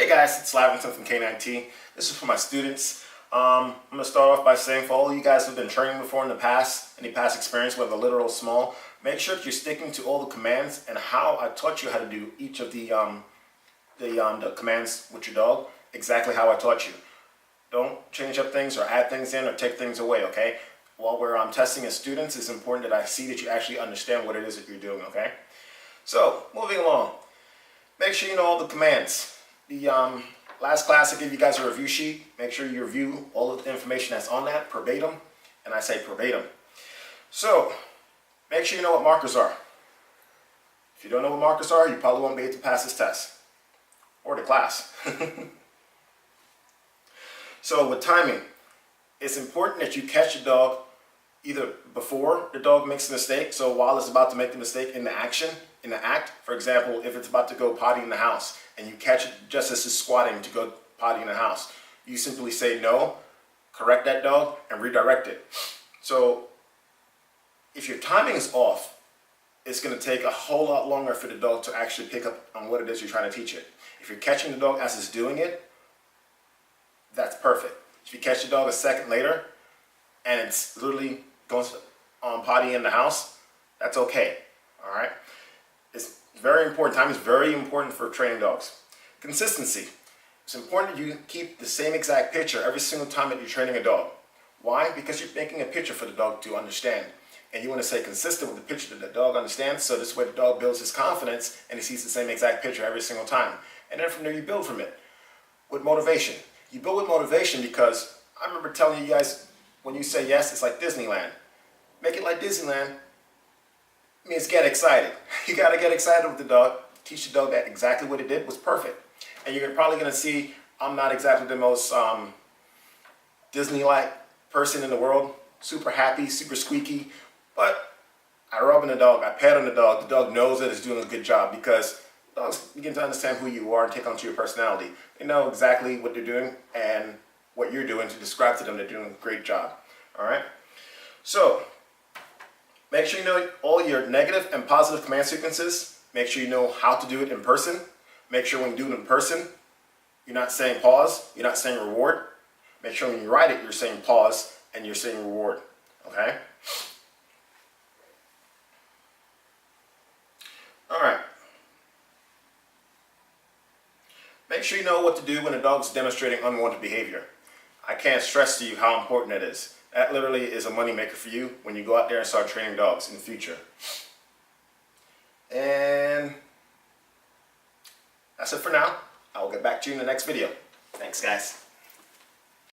Hey guys, it's Lavington from K9T. This is for my students. I'm going to start off by saying for all of you guys who've been training before in the past, any past experience, whether little or small, make sure that you're sticking to all the commands and how I taught you how to do each of the commands with your dog, exactly how I taught you. Don't change up things or add things in or take things away, okay? While we're testing as students, it's important that I see that you actually understand what it is that you're doing, okay? So, moving along. Make sure you know all the commands. The last class I gave you guys a review sheet. Make sure you review all of the information that's on that verbatim, and I say verbatim. So, make sure you know what markers are. If you don't know what markers are, you probably won't be able to pass this test, or the class. So with timing, it's important that you catch the dog either before the dog makes a mistake, so while it's about to make the mistake in the act. For example, if it's about to go potty in the house and you catch it just as it's squatting to go potty in the house, you simply say no, correct that dog, and redirect it. So if your timing is off, it's going to take a whole lot longer for the dog to actually pick up on what it is you're trying to teach it. If you're catching the dog as it's doing it, that's perfect. If you catch the dog a second later and it's literally going on potty in the house, that's okay. All right. It's very important. Time is very important for training dogs. Consistency. It's important that you keep the same exact picture every single time that you're training a dog. Why? Because you're making a picture for the dog to understand. And you want to stay consistent with the picture that the dog understands, so this way the dog builds his confidence and he sees the same exact picture every single time. And then from there you build from it. With motivation. You build with motivation because I remember telling you guys, when you say yes, it's like Disneyland. Make it like Disneyland. It means get excited. You got to get excited with the dog. Teach the dog that exactly what it did was perfect. And you're probably going to see I'm not exactly the most Disney-like person in the world. Super happy, super squeaky. But I rub on the dog, I pet on the dog knows that it's doing a good job because dogs begin to understand who you are and take onto your personality. They know exactly what they're doing and what you're doing to describe to them they're doing a great job. All right? So, make sure you know all your negative and positive command sequences. Make sure you know how to do it in person. Make sure when you do it in person, you're not saying pause, you're not saying reward. Make sure when you write it, you're saying pause and you're saying reward. Okay? All right. Make sure you know what to do when a dog's demonstrating unwanted behavior. I can't stress to you how important that is. That literally is a moneymaker for you when you go out there and start training dogs in the future. And that's it for now. I will get back to you in the next video. Thanks, guys.